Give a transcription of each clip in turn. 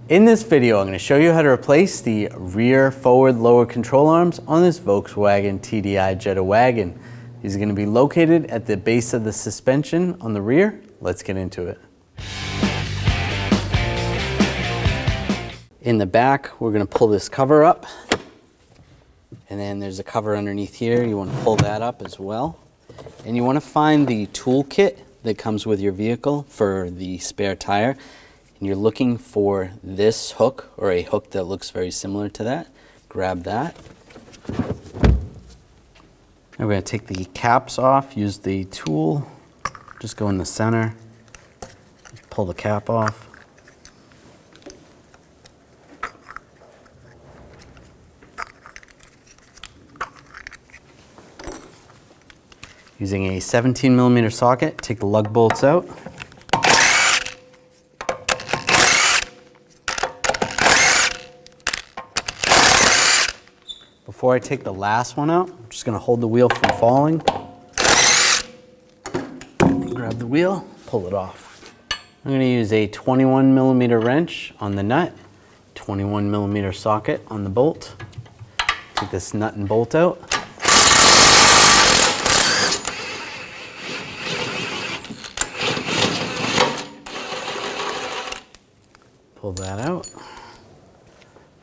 In this video, I'm going to show you how to replace the rear forward lower control arms on this Volkswagen TDI Jetta Wagon. These are going to be located at the base of the suspension on the rear. Let's get into it. In the back, we're going to pull this cover up. And then there's a cover underneath here. You want to pull that up as well. And you want to find the tool kit that comes with your vehicle for the spare tire. And you're looking for this hook or a hook that looks very similar to that. Grab that. I'm going to take the caps off, use the tool, just go in the center, pull the cap off. Using a 17mm socket, take the lug bolts out. Before I take the last one out, I'm just going to hold the wheel from falling. Grab the wheel, pull it off. I'm going to use a 21mm wrench on the nut, 21mm socket on the bolt. Take this nut and bolt out. Pull that out.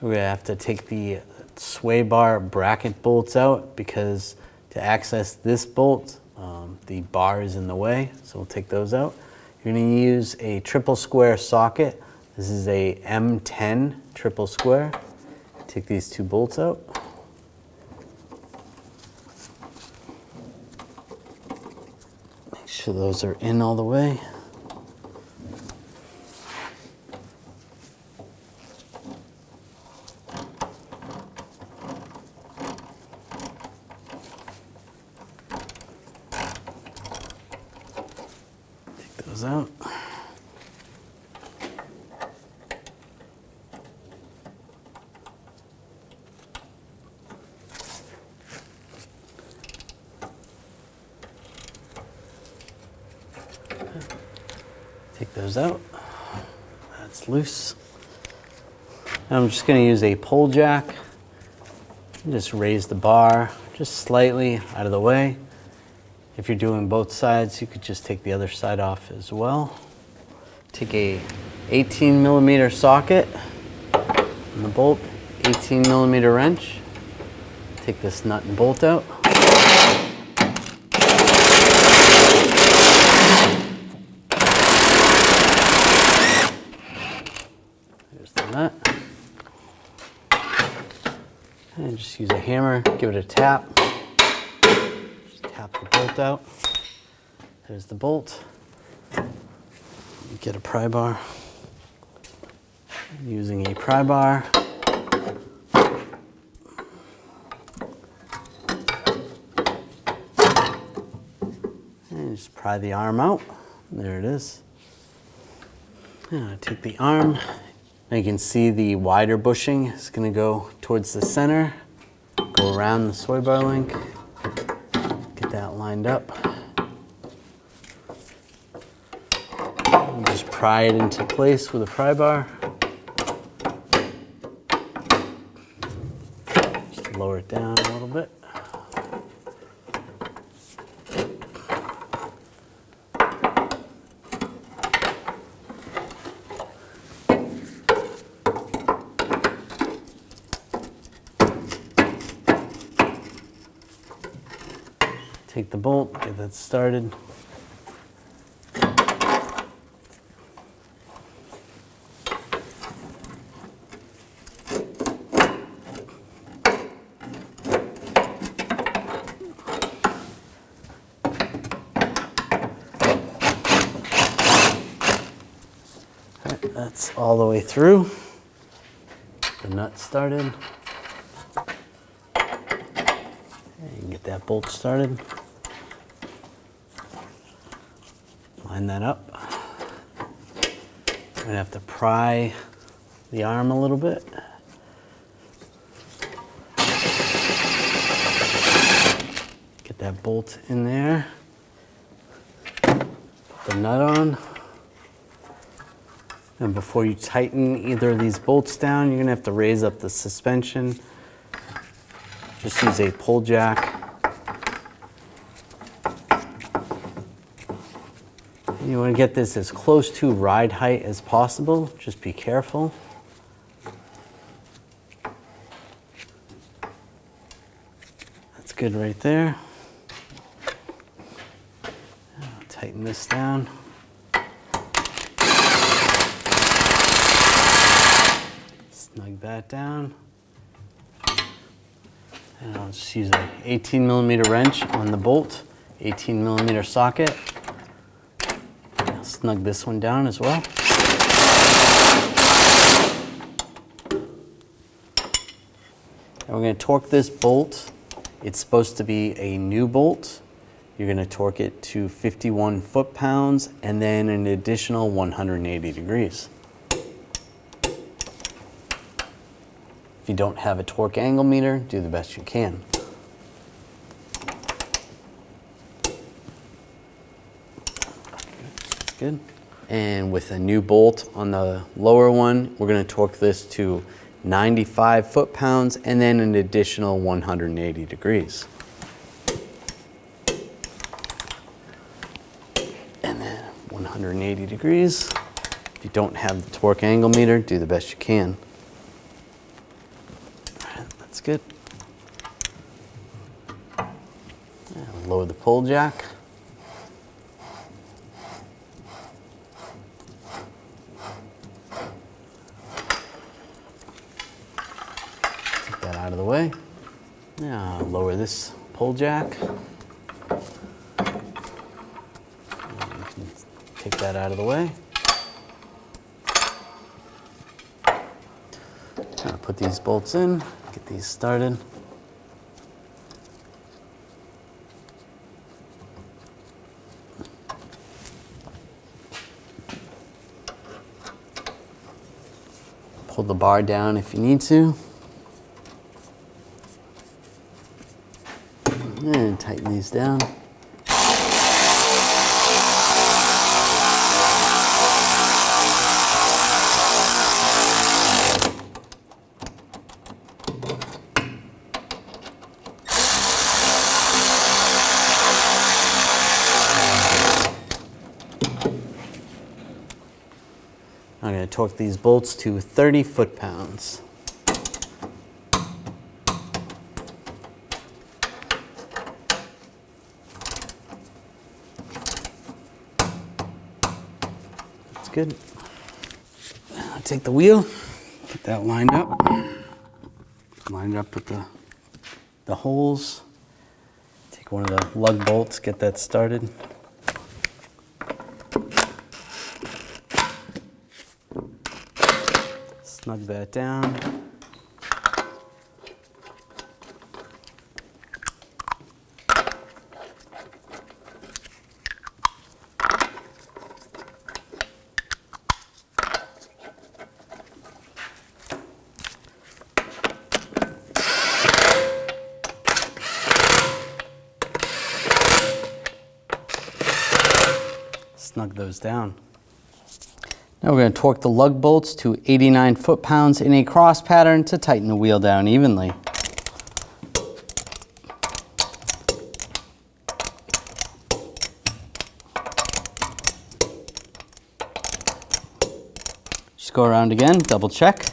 We're going to have to take the sway bar bracket bolts out because to access this bolt, the bar is in the way, so we'll take those out. You're going to use a triple square socket. This is a M10 triple square. Take these two bolts out. Make sure those are in all the way. Those out. Take those out. That's loose. Now I'm just going to use a pull jack. Just raise the bar just slightly out of the way. If you're doing both sides, you could just take the other side off as well. Take a 18mm socket on the bolt, 18mm wrench. Take this nut and bolt out. There's the nut. And just use a hammer, give it a tap. Tap the bolt out. There's the bolt. Get a pry bar. Using a pry bar. And just pry the arm out. There it is. And I take the arm. Now you can see the wider bushing is going to go towards the center. Go around the sway bar link. That lined up. And just pry it into place with a pry bar. Just lower it down a little bit. Take the bolt, get that started. Okay, that's all the way through. The nut started. And get that bolt started. Line that up. I'm gonna have to pry the arm a little bit. Get that bolt in there. Put the nut on. And before you tighten either of these bolts down, you're gonna have to raise up the suspension. Just use a pull jack. You wanna get this as close to ride height as possible. Just be careful. That's good right there. I'll tighten this down. Snug that down. And I'll just use an 18mm wrench on the bolt, 18mm socket. I'll snug this one down as well. And we're going to torque this bolt. It's supposed to be a new bolt. You're going to torque it to 51 foot-pounds and then an additional 180 degrees. If you don't have a torque angle meter, do the best you can. Good. And with a new bolt on the lower one, we're going to torque this to 95 foot-pounds and then an additional 180 degrees. And then 180 degrees. If you don't have the torque angle meter, do the best you can. That's good. And lower the pull jack. Take that out of the way. Now lower this pull jack. And you can take that out of the way. Now put these bolts in. Get these started. Pull the bar down if you need to. And tighten these down. I'm going to torque these bolts to 30 foot-pounds. That's good. I'll take the wheel, get that lined up. Line it up with the holes. Take one of the lug bolts, get that started. Snug that down. Snug those down. Now we're going to torque the lug bolts to 89 foot-pounds in a cross pattern to tighten the wheel down evenly. Just go around again, double check.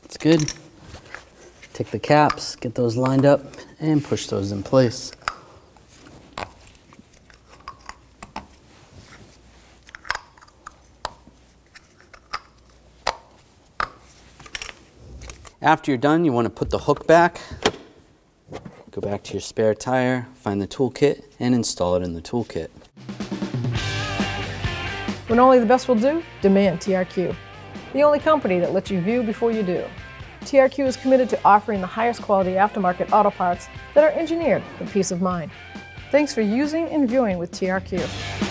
That's good. Take the caps, get those lined up, and push those in place. After you're done, you want to put the hook back, go back to your spare tire, find the toolkit, and install it in the toolkit. When only the best will do, demand TRQ. The only company that lets you view before you do. TRQ is committed to offering the highest quality aftermarket auto parts that are engineered for peace of mind. Thanks for using and viewing with TRQ.